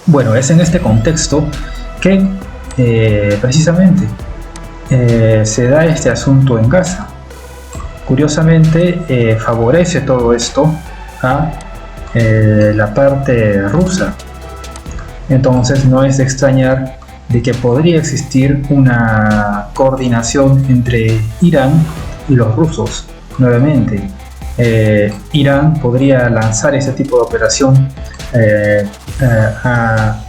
Bueno, es en este contexto que precisamente se da este asunto en Gaza. Curiosamente, favorece todo esto a la parte rusa. Entonces no es de extrañar de que podría existir una coordinación entre Irán y los rusos. Nuevamente, Irán podría lanzar ese tipo de operación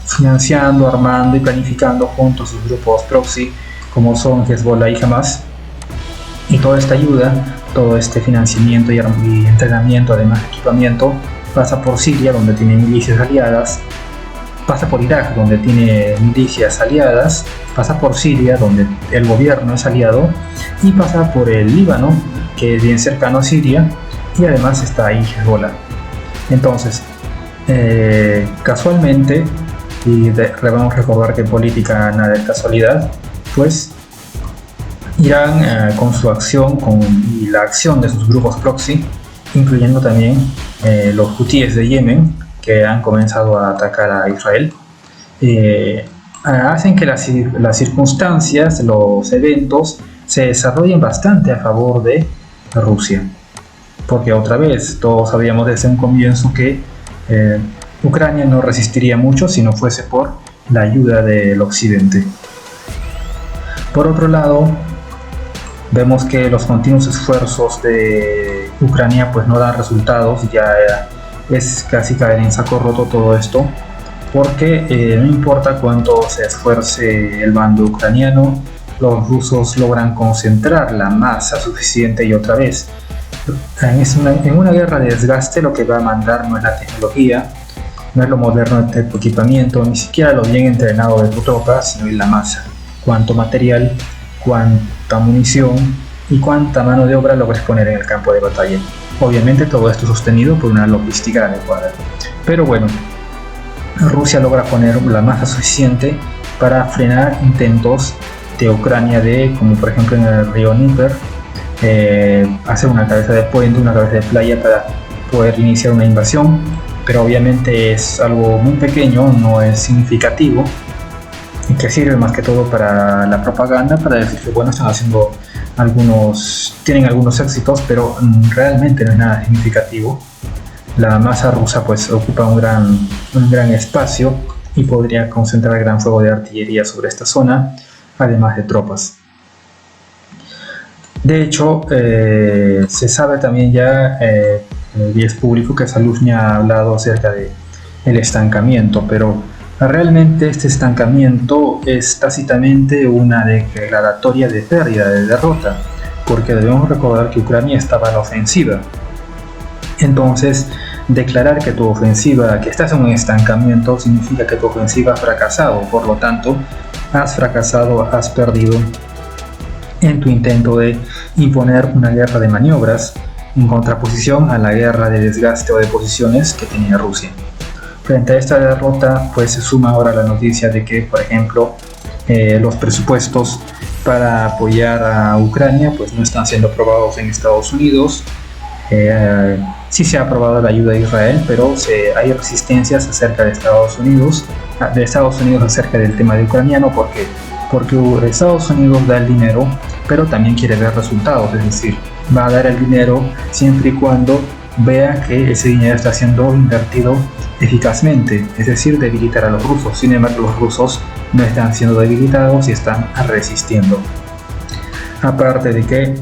financiando, armando y planificando junto a sus grupos proxy como son Hezbollah y Hamas, y toda esta ayuda, todo este financiamiento y entrenamiento, además de equipamiento, pasa por Siria, donde tiene milicias aliadas, pasa por Irak, donde tiene milicias aliadas, pasa por Siria, donde el gobierno es aliado, y pasa por el Líbano, que es bien cercano a Siria, y además está ahí Hezbollah. Entonces, casualmente, y vamos a recordar que en política nada es casualidad, pues Irán, con su acción y la acción de sus grupos proxy, incluyendo también los hutíes de Yemen, que han comenzado a atacar a Israel, hacen que las circunstancias, los eventos se desarrollen bastante a favor de Rusia. Porque otra vez, todos sabíamos desde un comienzo que Ucrania no resistiría mucho si no fuese por la ayuda del occidente. Por otro lado, vemos que los continuos esfuerzos de Ucrania pues no dan resultados, ya es casi caer en saco roto todo esto, porque no importa cuánto se esfuerce el bando ucraniano, los rusos logran concentrar la masa suficiente y otra vez. En una guerra de desgaste lo que va a mandar no es la tecnología, no es lo moderno de tu equipamiento, ni siquiera lo bien entrenado de tu tropa, sino es la masa. Cuánto material, cuánta munición y cuánta mano de obra logres poner en el campo de batalla. Obviamente todo esto sostenido por una logística adecuada. Pero bueno, Rusia logra poner la masa suficiente para frenar intentos de Ucrania de, como por ejemplo en el río Dnieper, hacer una cabeza de puente, una cabeza de playa para poder iniciar una invasión, pero obviamente es algo muy pequeño, no es significativo, y que sirve más que todo para la propaganda, para decir que bueno, tienen algunos éxitos, pero realmente no es nada significativo. La masa rusa pues ocupa un gran espacio y podría concentrar gran fuego de artillería sobre esta zona, además de tropas. De hecho, se sabe también ya, y es público, que Zaluzny ha hablado acerca del estancamiento, pero realmente este estancamiento es tácitamente una declaratoria de pérdida, de derrota, porque debemos recordar que Ucrania estaba a la ofensiva. Entonces, declarar que tu ofensiva, que estás en un estancamiento, significa que tu ofensiva ha fracasado, por lo tanto, has fracasado, has perdido en tu intento de imponer una guerra de maniobras en contraposición a la guerra de desgaste o de posiciones que tenía Rusia. Frente a esta derrota, pues se suma ahora la noticia de que, por ejemplo, los presupuestos para apoyar a Ucrania pues no están siendo aprobados en Estados Unidos. Sí se ha aprobado la ayuda a Israel, pero hay resistencias acerca de Estados Unidos acerca del tema de ucraniano, porque Estados Unidos da el dinero, pero también quiere ver resultados, es decir, va a dar el dinero siempre y cuando vea que ese dinero está siendo invertido eficazmente, es decir, debilitar a los rusos. Sin embargo, los rusos no están siendo debilitados y están resistiendo. Aparte de que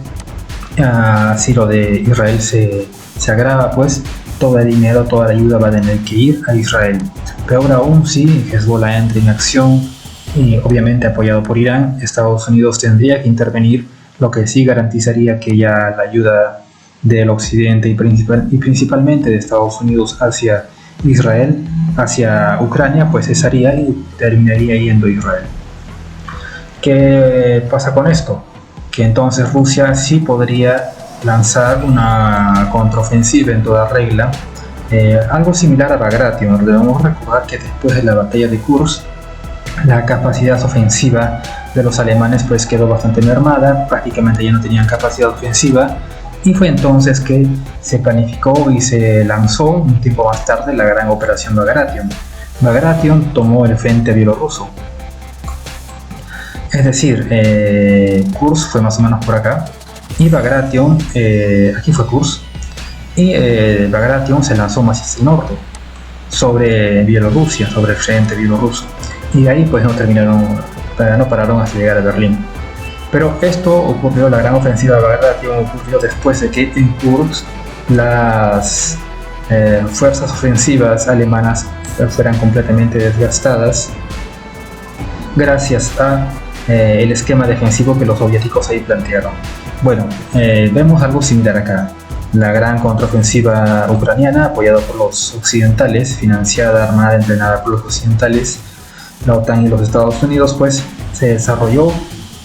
si lo de Israel se agrava, pues todo el dinero, toda la ayuda va a tener que ir a Israel. Peor aún, si Hezbollah entra en acción y obviamente apoyado por Irán, Estados Unidos tendría que intervenir, lo que sí garantizaría que ya la ayuda del occidente y principalmente de Estados Unidos hacia Israel, hacia Ucrania, pues cesaría y terminaría yendo a Israel. ¿Qué pasa con esto? Que entonces Rusia sí podría lanzar una contraofensiva en toda regla, algo similar a Bagration. Debemos recordar que después de la batalla de Kursk, la capacidad ofensiva de los alemanes pues quedó bastante mermada, prácticamente ya no tenían capacidad ofensiva, y fue entonces que se planificó y se lanzó un tiempo más tarde la gran operación Bagration. Bagration tomó el frente bielorruso. Es decir, Kursk fue más o menos por acá, y Bagration, aquí fue Kursk, y Bagration se lanzó más hacia el norte, sobre Bielorrusia, sobre el frente bielorruso, y de ahí pues no pararon hasta llegar a Berlín. Pero esto ocurrió, la gran ofensiva de Bagration ocurrió después de que en Kursk las fuerzas ofensivas alemanas fueran completamente desgastadas gracias a el esquema defensivo que los soviéticos ahí plantearon. Bueno, vemos algo similar acá. La gran contraofensiva ucraniana, apoyada por los occidentales, financiada, armada, entrenada por los occidentales, la OTAN y los Estados Unidos, pues se desarrolló,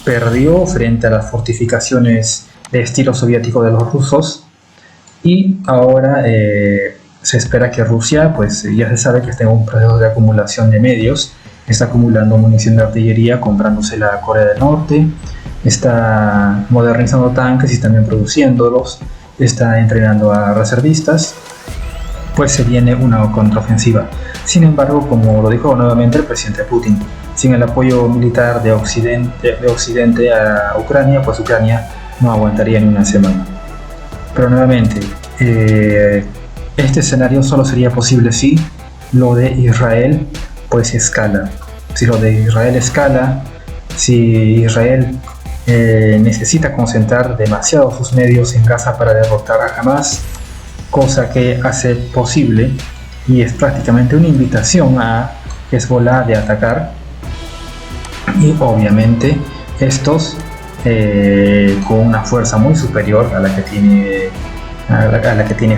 perdió frente a las fortificaciones de estilo soviético de los rusos, y ahora se espera que Rusia, pues ya se sabe que está en un proceso de acumulación de medios, está acumulando munición de artillería, comprándose la Corea del Norte, está modernizando tanques y también produciéndolos, está entrenando a reservistas, pues se viene una contraofensiva. Sin embargo, como lo dijo nuevamente el presidente Putin, sin el apoyo militar de Occidente a Ucrania, pues Ucrania no aguantaría ni una semana. Pero nuevamente, este escenario solo sería posible si lo de Israel pues escala. Si lo de Israel escala, si Israel necesita concentrar demasiado sus medios en Gaza para derrotar a Hamas, cosa que hace posible y es prácticamente una invitación a Hezbollah de atacar, y obviamente estos con una fuerza muy superior a la que tiene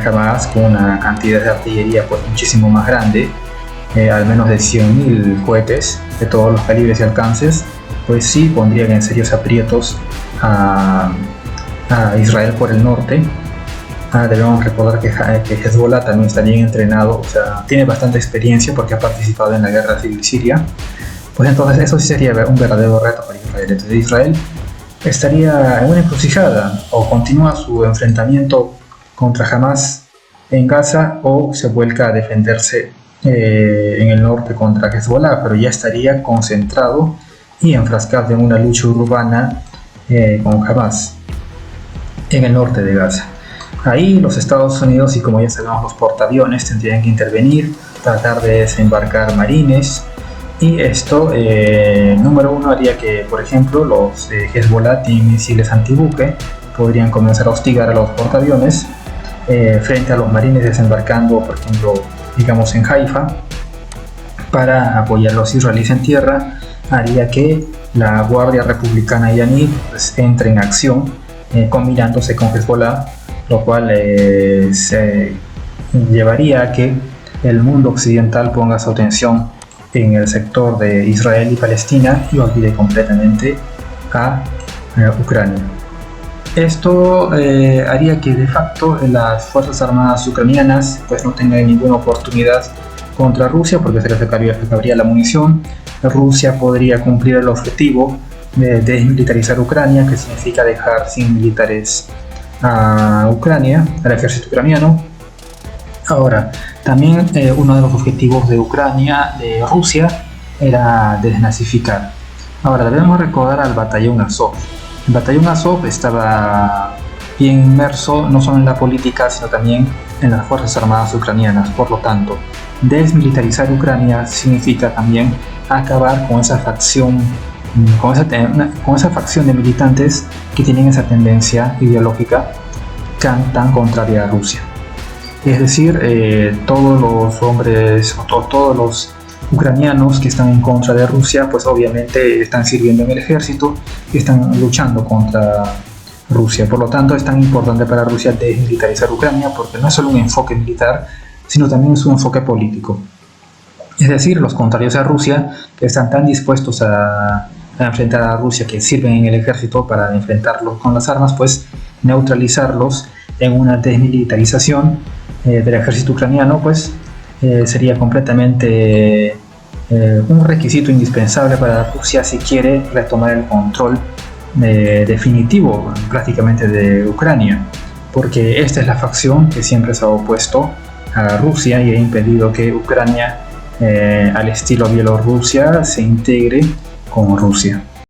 Hamas, con una cantidad de artillería pues muchísimo más grande, al menos de 100.000 cohetes de todos los calibres y alcances, pues sí pondrían en serios aprietos a Israel por el norte. Debemos recordar que Hezbollah también está bien entrenado, o sea, tiene bastante experiencia porque ha participado en la guerra civil siria. Pues entonces eso sí sería un verdadero reto para Israel. Entonces Israel estaría en una encrucijada: o continúa su enfrentamiento contra Hamas en Gaza, o se vuelca a defenderse en el norte contra Hezbollah, pero ya estaría concentrado y enfrascado en una lucha urbana con Hamas en el norte de Gaza. Ahí los Estados Unidos, y como ya sabemos, los portaaviones tendrían que intervenir, tratar de desembarcar marines, y esto, número uno, haría que, por ejemplo, los Hezbollah tienen misiles antibuque, podrían comenzar a hostigar a los portaaviones frente a los marines desembarcando, por ejemplo, digamos en Haifa, para apoyar a los israelíes en tierra. Haría que la Guardia Republicana iraní pues entre en acción, combinándose con Hezbollah, lo cual se llevaría a que el mundo occidental ponga su atención en el sector de Israel y Palestina y olvide completamente a Ucrania. Esto haría que de facto las fuerzas armadas ucranianas pues no tengan ninguna oportunidad contra Rusia, porque se les acabaría la munición. Rusia podría cumplir el objetivo de desmilitarizar Ucrania, que significa dejar sin militares a Ucrania, al ejército ucraniano. Ahora, también uno de los objetivos de Rusia, era desnazificar. Ahora, debemos recordar al batallón Azov. El batallón Azov estaba bien inmerso no solo en la política, sino también en las fuerzas armadas ucranianas. Por lo tanto, desmilitarizar Ucrania significa también acabar con esa facción, con esa facción de militantes que tienen esa tendencia ideológica tan contraria a Rusia. Es decir, todos los hombres o todos los ucranianos que están en contra de Rusia, pues obviamente están sirviendo en el ejército y están luchando contra Rusia. Por lo tanto, es tan importante para Rusia desmilitarizar Ucrania, porque no es solo un enfoque militar, sino también es un enfoque político. Es decir, los contrarios a Rusia, que están tan dispuestos a enfrentar a Rusia, que sirven en el ejército para enfrentarlos con las armas, pues neutralizarlos en una desmilitarización del ejército ucraniano, pues sería completamente un requisito indispensable para Rusia si quiere retomar el control definitivo prácticamente de Ucrania, porque esta es la facción que siempre se ha opuesto a Rusia y ha impedido que Ucrania al estilo Bielorrusia se integre con Rusia.